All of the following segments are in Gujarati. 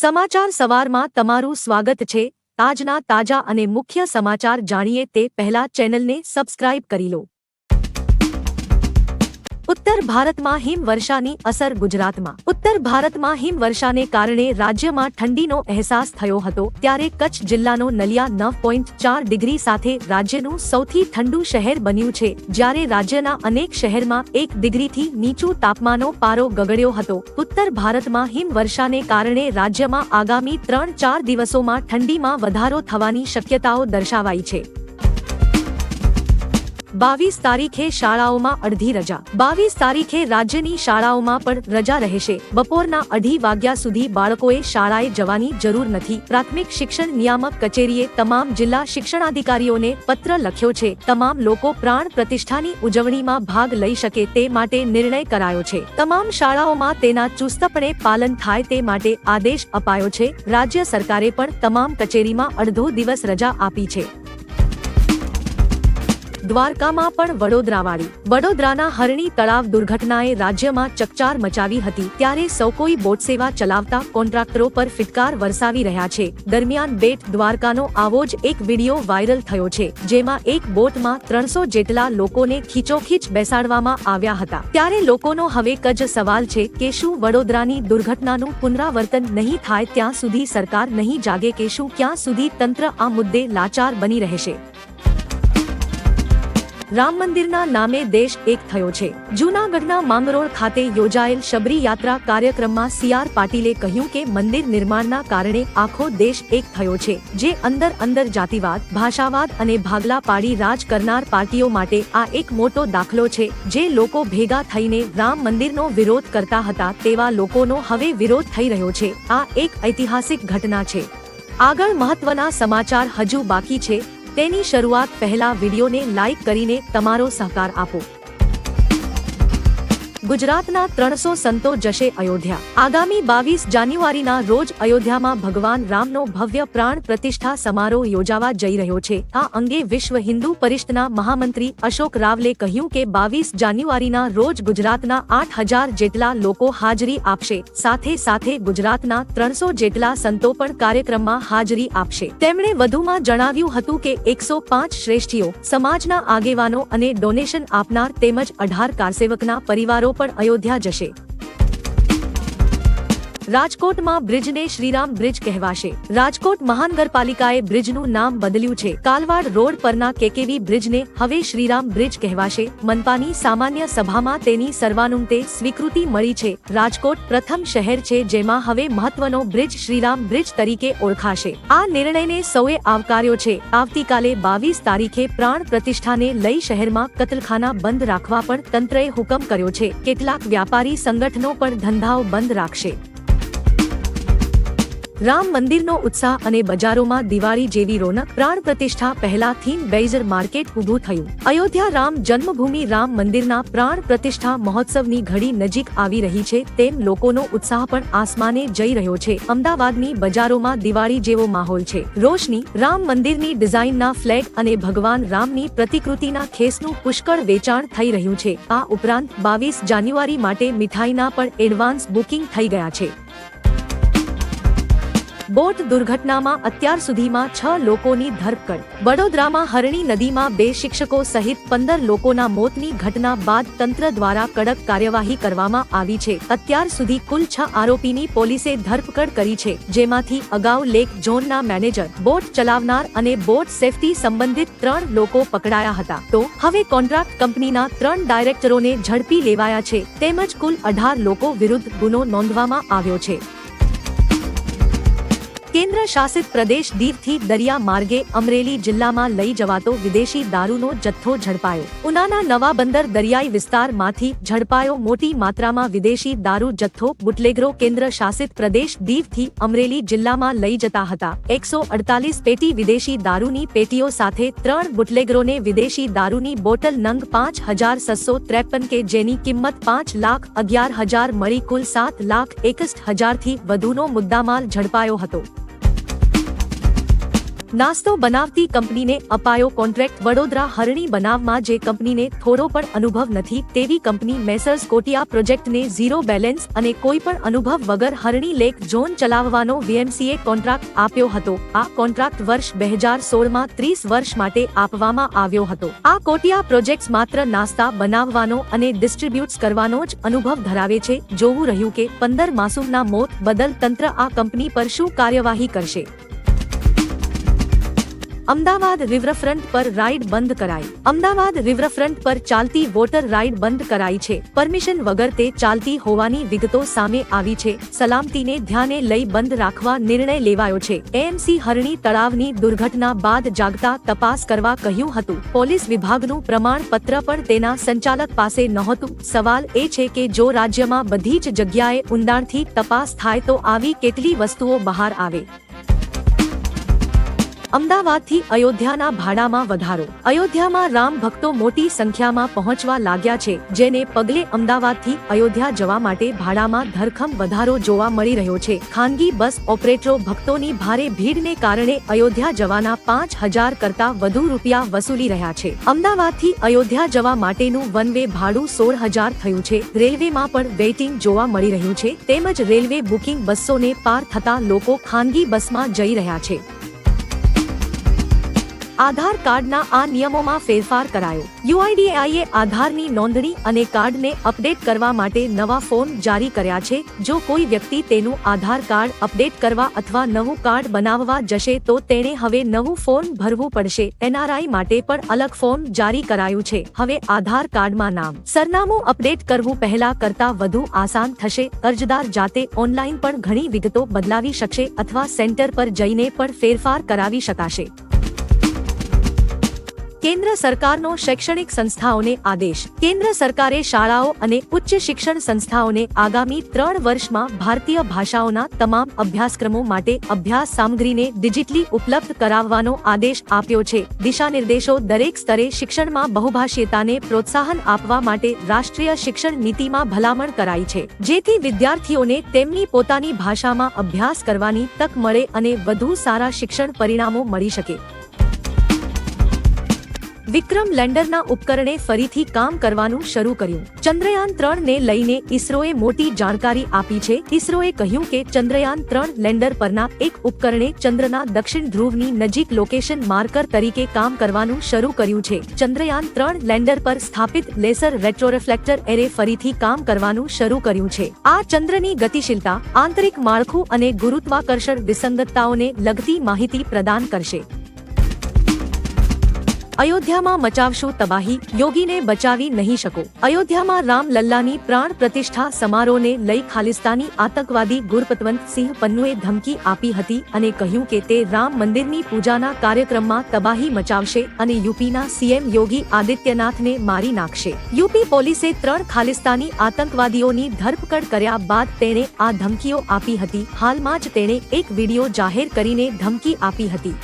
સમાચાર સવારમાં તમારું સ્વાગત છે। આજના તાજા અને મુખ્ય સમાચાર જાણીએ તે પહેલા ચેનલને સબસ્ક્રાઇબ કરી લો। ઉત્તર ભારતમાં હિમવર્ષાની અસર ગુજરાતમાં। ઉત્તર ભારતમાં હિમવર્ષાને કારણે રાજ્યમાં ઠંડીનો અહેસાસ થયો હતો, ત્યારે કચ્છ જિલ્લાનો નલિયા 9.4 ડિગ્રી સાથે રાજ્યનું સૌથી ઠંડુ શહેર બન્યું છે, જ્યારે રાજ્યના અનેક શહેરમાં 1 ડિગ્રીથી નીચું તાપમાનનો પારો ગગડ્યો હતો। ઉત્તર ભારતમાં હિમવર્ષાને કારણે રાજ્યમાં આગામી 3-4 દિવસોમાં ઠંડીમાં વધારો થવાની શક્યતાઓ દર્શાવાઈ છે। 22 તારીખે શાળાઓમાં અડધી રજા। 22 તારીખે રાજ્યની શાળાઓમાં પણ રજા રહેશે। બપોરના 2:30 વાગ્યા સુધી બાળકોએ શાળાએ જવાની જરૂર નથી। પ્રાથમિક શિક્ષણ નિયામક કચેરીએ તમામ જિલ્લા શિક્ષણાધિકારીઓને પત્ર લખ્યો છે। તમામ લોકો પ્રાણ પ્રતિષ્ઠાની ઉજવણીમાં ભાગ લઈ શકે તે માટે નિર્ણય કરાયો છે। તમામ શાળાઓમાં તેના ચુસ્તપણે પાલન થાય તે માટે આદેશ અપાયો છે। રાજ્ય સરકારે પણ તમામ કચેરીમાં અડધો દિવસ રજા આપી છે। દ્વારકામાં પણ વડોદરાના હરણી તળાવ દુર્ઘટનાએ રાજ્યમાં ચકચાર મચાવી હતી, ત્યારે સૌ કોઈ બોટ સેવા ચલાવતા કોન્ટ્રાક્ટરો પર ફિટકાર વરસાવી રહ્યા છે। દરમિયાન બેટ દ્વારકાનો આવો જ એક વિડીયો વાયરલ થયો છે, જેમાં એક બોટમાં 300 જેટલા લોકોને ખીચોખીચ બેસાડવામાં આવ્યા હતા। ત્યારે લોકોનો હવે એક જ સવાલ છે કે શું વડોદરાની દુર્ઘટનાનું પુનરાવર્તન નહીં થાય ત્યાં સુધી સરકાર નહીં જાગે કે શું ક્યાં સુધી તંત્ર આ મુદ્દે લાચાર બની રહેશે? રામ મંદિરના નામે દેશ એક થયો છે। જૂનાગઢના માંગરોળ ખાતે યોજાયેલ શબરી યાત્રા કાર્યક્રમમાં CR પાટીલે કહ્યું કે મંદિર નિર્માણના કારણે આખો દેશ એક થયો છે, જે અંદર જાતિવાદ, ભાષાવાદ અને ભાગલા પાડી રાજ કરનાર પાર્ટીઓ માટે આ એક મોટો દાખલો છે। જે લોકો ભેગા થઈને રામ મંદિરનો વિરોધ કરતા હતા તેવા લોકોનો હવે વિરોધ થઈ રહ્યો છે। આ એક ઐતિહાસિક ઘટના છે। આગળ મહત્વના સમાચાર હજુ બાકી છે, તેની શરૂઆત પહેલા વિડીયોને લાઇક કરીને તમારો સહકાર આપો। ગુજરાતના 300 સંતો જશે અયોધ્યા। આગામી 22 જાન્યુઆરીના રોજ અયોધ્યામાં ભગવાન રામનો ભવ્ય પ્રાણ પ્રતિષ્ઠા સમારોહ યોજાવા જઈ રહ્યો છે। આ અંગે વિશ્વ હિન્દુ પરિષદના મહામંત્રી અશોક રાવલે કહ્યું કે 22 જાન્યુઆરીના રોજ ગુજરાતના 8000 જેટલા લોકો હાજરી આપશે। સાથે ગુજરાતના 300 જેટલા સંતો પણ કાર્યક્રમમાં હાજરી આપશે। તેમણે વધુમાં જણાવ્યું હતું કે 105 શ્રેષ્ઠીઓ, સમાજના આગેવાનો અને ડોનેશન આપનાર તેમજ 18 કારસેવકના પરિવારો પણ અયોધ્યા જશે। રાજકોટમાં બ્રિજને શ્રીરામ બ્રિજ કહેવાશે। રાજકોટ મહાનગરપાલિકાએ બ્રિજનું નામ બદલ્યું છે। કાલવાડ રોડ પરના કેકેવી બ્રિજને હવે શ્રીરામ બ્રિજ કહેવાશે। મનપાની સામાન્ય સભામાં તેની સર્વાનુમતે સ્વીકૃતિ મળી છે। રાજકોટ પ્રથમ શહેર છે જેમાં હવે મહત્વનો બ્રિજ શ્રીરામ બ્રિજ તરીકે ઓળખાશે। આ નિર્ણયને સૌએ આવકાર્યો છે। આવતીકાલે 22 તારીખે પ્રાણ પ્રતિષ્ઠાને લઈ શહેરમાં કતલખાના બંધ રાખવા પણ તંત્રએ હુકમ કર્યો છે। કેટલાક વ્યાપારી સંગઠનો પણ ધંધાઓ બંધ રાખશે। રામ મંદિરનો ઉત્સાહ અને બજારોમાં દિવાળી જેવી રોનક। પ્રાણ પ્રતિષ્ઠા પહેલા થીમ બેઝર માર્કેટ ઊભું થયું। અયોધ્યા રામ જન્મભૂમિ રામ મંદિરના પ્રાણ પ્રતિષ્ઠા મહોત્સવની ઘડી નજીક આવી રહી છે, તેમ લોકોનો ઉત્સાહ પણ આસમાને જઈ રહ્યો છે। અમદાવાદની બજારોમાં દિવાળી જેવો માહોલ છે। રોશની, રામ મંદિરની ડિઝાઇનના ફ્લેગ અને ભગવાન રામની પ્રતિકૃતિના ખેસનું પુષ્કળ વેચાણ થઈ રહ્યું છે। આ ઉપરાંત 22 જાન્યુઆરી માટે મીઠાઈના પણ એડવાન્સ બુકિંગ થઈ ગયા છે। બોટ દુર્ઘટનામાં અત્યાર સુધીમાં 6 લોકોની ધરપકડ। વડોદરામાં હરણી નદીમાં 2 શિક્ષકો સહિત 15 લોકોના મોતની ઘટના બાદ તંત્ર દ્વારા કડક કાર્યવાહી કરવામાં આવી છે। અત્યાર સુધી કુલ 6 આરોપીની પોલીસે ધરપકડ કરી છે, જેમાંથી અગાઉ લેક ઝોનના મેનેજર, બોટ ચલાવનાર અને બોટ સેફટી સંબંધિત 3 લોકો પકડાયા હતા। તો હવે કોન્ટ્રાક્ટ કંપનીના 3 ડાયરેક્ટરોને ઝડપી લેવાયા છે, તેમજ કુલ 18 લોકો વિરુદ્ધ ગુનો નોંધવામાં આવ્યો છે। કેન્દ્ર શાસિત પ્રદેશ દીવથી દરિયા માર્ગે અમરેલી જિલ્લામાં લઈ જવાતો વિદેશી દારૂનો જથ્થો ઝડપાયો। ઉનાના નવા બંદર દરિયાઈ વિસ્તારમાંથી ઝડપાયો મોટી માત્રામાં વિદેશી દારૂ જથ્થો। બુટલેગરો કેન્દ્ર શાસિત પ્રદેશ દીવથી અમરેલી જિલ્લામાં લઈ જતા હતા। 148 પેટી વિદેશી દારૂની પેટીઓ સાથે 3 બુટલેગરોને વિદેશી દારૂની બોટલ નંગ 5653 કે જેની કિંમત 5,11,000 મળી કુલ 7,61,000 થી વધુનો મુદ્દામાલ ઝડપાયો હતો। નાસ્તો બનાવતી કંપનીને અપાયો કોન્ટ્રાક્ટ. વડોદરા હરણી બનાવમાં જે કંપનીને થોડો પણ અનુભવ નથી તેવી કંપની મેસર્સ કોટિયા પ્રોજેક્ટને ઝીરો બેલેન્સ અને કોઈ પણ અનુભવ વગર હરણી લેક ઝોન ચલાવવાનો વીએમસીએ કોન્ટ્રાક્ટ આપ્યો હતો. આ કોન્ટ્રાક્ટ વર્ષ 2016માં 30 વર્ષ માટે આપવામાં આવ્યો હતો. આ કોટિયા પ્રોજેક્ટ્સ માત્ર નાસ્તા બનાવવાનો અને ડિસ્ટ્રીબ્યુટ્સ કરવાનો જ અનુભવ ધરાવે છે. જોવું રહ્યું કે 15 માસૂમના મોત બદલ તંત્ર આ કંપની પર શું કાર્યવાહી કરશે. અમદાવાદ રિવરફ્રન્ટ પર રાઇડ બંધ કરાઈ. અમદાવાદ રિવરફ્રન્ટ પર ચાલતી વોટર રાઇડ બંધ કરાઈ છે. પરમિશન વગર તે ચાલતી હોવાની વિગતો સામે આવી છે. સલામતીને ધ્યાને લઈ બંધ રાખવા નિર્ણય લેવાયો છે. એએમસી હરણી તળાવની દુર્ઘટના બાદ જાગતા તપાસ કરવા કહ્યું હતું. પોલીસ વિભાગનું પ્રમાણપત્ર પણ તેના સંચાલક પાસે નહોતું. સવાલ એ છે કે જો રાજ્યમાં બધી જ જગ્યાએ ઊંડાણથી તપાસ થાય તો આવી કેટલી વસ્તુઓ બહાર આવે. અમદાવાદથી અયોધ્યાના ભાડામાં વધારો. અયોધ્યામાં રામ ભક્તો મોટી સંખ્યામાં પહોંચવા લાગ્યા છે, જેને પગલે અમદાવાદથી અયોધ્યા જવા માટે ભાડામાં ધરખમ વધારો જોવા મળી રહ્યો છે. ખાનગી બસ ઓપરેટરો ભક્તોની ભારે ભીડને કારણે અયોધ્યા જવાના 5,000 કરતા વધુ રૂપિયા વસૂલી રહ્યા છે. અમદાવાદથી અયોધ્યા જવા માટેનું વન વે ભાડું 16,000 થયું છે. રેલવેમાં પણ વેઇટિંગ જોવા મળી રહ્યું છે. તેમજ રેલવે બુકિંગ 200ને પાર થતા લોકો ખાનગી બસમાં જઈ રહ્યા છે. આધાર કાર્ડના આ નિયમોમાં ફેરફાર કરાયો. યુઆઈડીએઆઈએ આધારની નોંધણી અને કાર્ડને અપડેટ કરવા માટે નવા ફોર્મ જારી કર્યા છે. જો કોઈ વ્યક્તિ તેનું આધાર કાર્ડ અપડેટ કરવા અથવા નવું કાર્ડ બનાવવા જશે તો તેણે હવે નવું ફોર્મ ભરવું પડશે. એનઆરઆઈ માટે પણ અલગ ફોર્મ જારી કરાયું છે. હવે આધાર કાર્ડમાં નામ, સરનામું અપડેટ કરવું પહેલા કરતા વધુ આસાન થશે. અરજદાર જાતે ઓનલાઈન પણ ઘણી વિગતો બદલાવી શકશે અથવા સેન્ટર પર જઈને પણ ફેરફાર કરાવી શકાશે. કેન્દ્ર સરકારનો શૈક્ષણિક સંસ્થાઓને આદેશ. કેન્દ્ર સરકારે શાળાઓ અને ઉચ્ચ શિક્ષણ સંસ્થાઓને આગામી 3 વર્ષમાં ભારતીય ભાષાઓના તમામ અભ્યાસક્રમો માટે અભ્યાસ સામગ્રીને ડિજિટલી ઉપલબ્ધ કરાવવાનો આદેશ આપ્યો છે. દિશાનિર્દેશો દરેક સ્તરે શિક્ષણમાં બહુભાષીયતાને પ્રોત્સાહન આપવા માટે રાષ્ટ્રીય શિક્ષણ નીતિમાં ભલામણ કરાઈ છે, જેથી વિદ્યાર્થીઓને તેમની પોતાની ભાષામાં અભ્યાસ કરવાની તક મળે અને વધુ સારા શિક્ષણ પરિણામો મળી શકે. વિક્રમ લેન્ડરના ઉપકરણે ફરીથી કામ કરવાનું શરૂ કર્યું. ચંદ્રયાન 3 ને લઈને ઇસરોએ મોટી જાણકારી આપી છે. ઇસરોએ કહ્યું કે ચંદ્રયાન 3 લેન્ડર પરના એક ઉપકરણે ચંદ્રના દક્ષિણ ધ્રુવની નજીક લોકેશન માર્કર તરીકે કામ કરવાનું શરૂ કર્યું છે. ચંદ્રયાન 3 લેન્ડર પર સ્થાપિત લેસર રેટ્રોરિફ્લેક્ટર એરે ફરીથી કામ કરવાનું શરૂ કર્યું છે. આ ચંદ્રની ગતિશીલતા, આંતરિક માળખું અને ગુરુત્વાકર્ષણ વિસંગતતાઓને લગતી માહિતી પ્રદાન કરશે. અયોધ્યામાં મચાવશું તબાહી, યોગીને બચાવી નહીં શકો. અયોધ્યામાં રામલલ્લાની પ્રાણ પ્રતિષ્ઠા સમારોહને લઈ ખાલિસ્તાની આતંકવાદી ગુરપતવંત સિંહ પન્નુએ ધમકી આપી હતી અને કહ્યું કે તે રામ મંદિરની પૂજાના કાર્યક્રમમાં તબાહી મચાવશે અને યુપીના સીએમ યોગી આદિત્યનાથને મારી નાખશે. યુપી પોલીસે 3 ખાલિસ્તાની આતંકવાદીઓની ધરપકડ કર્યા બાદ તેણે આ ધમકીઓ આપી હતી. હાલમાં જ તેણે એક વિડીયો જાહેર કરીને ધમકી આપી હતી.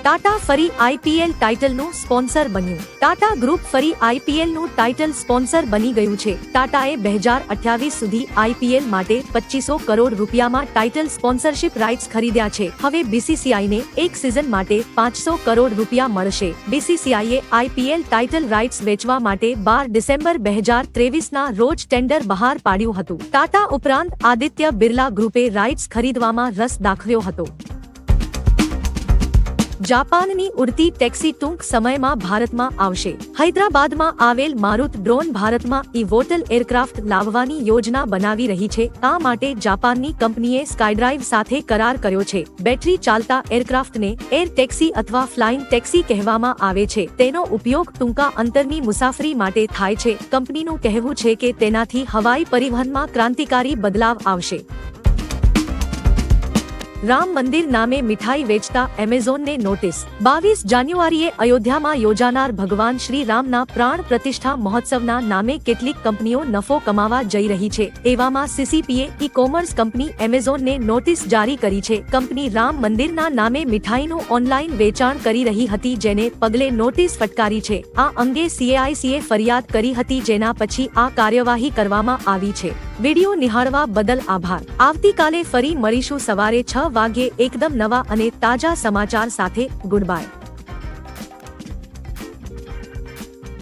ટાટા ફરી આઈપીએલ ટાઇટલનું સ્પોન્સર બન્યું. ટાટા ગ્રુપ ફરી આઈપીએલનું ટાઇટલ સ્પોન્સર બની ગયું છે. ટાટાએ 2028 સુધી આઈપીએલ માટે 2500 કરોડ રૂપિયામાં ટાઇટલ સ્પોન્સરશિપ રાઇટ્સ ખરીદ્યા છે. હવે બીસીસીઆઈને એક સિઝન માટે 500 કરોડ રૂપિયા મળશે. બીસીસીઆઈએ આઈપીએલ ટાઇટલ રાઇટ્સ વેચવા માટે 12 ડિસેમ્બર 2023ના રોજ ટેન્ડર બહાર પાડ્યું હતું. ટાટા ઉપરાંત આદિત્ય બિરલા ગ્રુપે રાઇટ્સ ખરીદવામાં રસ દાખવ્યો હતો. જાપાનની ઉડતી ટેક્સી ટૂંક સમયમાં ભારતમાં આવશે. હૈદરાબાદમાં આવેલ મારુત ડ્રોન ભારતમાં ઇવોટલ એરક્રાફ્ટ લાવવાની યોજના બનાવી રહી છે. આ માટે જાપાનની કંપનીએ સ્કાયડ્રાઇવ સાથે કરાર કર્યો છે. બેટરી ચાલતા એરક્રાફ્ટને એર ટેક્સી અથવા ફ્લાઇંગ ટેક્સી કહેવામાં આવે છે. તેનો ઉપયોગ ટૂંકા અંતરની મુસાફરી માટે થાય છે. કંપનીનું કહેવું છે કે તેનાથી હવાઈ પરિવહનમાં ક્રાંતિકારી બદલાવ આવશે. રામ મંદિર નામે મીઠાઈ વેચતા એમેઝોનને નોટિસ. 22 જાન્યુઆરીએ અયોધ્યામાં યોજાનાર ભગવાન શ્રી રામના પ્રાણ પ્રતિષ્ઠા મહોત્સવના નામે કેટલીક કંપનીઓ નફો કમાવા જઈ રહી છે. એવામાં સીસીપીએ ઈ-કોમર્સ કંપની એમેઝોનને નોટિસ જારી કરી છે. કંપની રામ મંદિરના નામે મીઠાઈનું ઓનલાઈન વેચાણ કરી રહી હતી, જેને પગલે નોટિસ ફટકારી છે. આ અંગે સીએઆઈસીએ ફરિયાદ કરી હતી, જેના પછી આ કાર્યવાહી કરવામાં આવી છે. વિડિયો નિહાળવા બદલ આભાર. આવતીકાલે ફરી મળીશું સવારે 6 વાગ્યે એકદમ નવા અને તાજા સમાચાર સાથે. Good bye.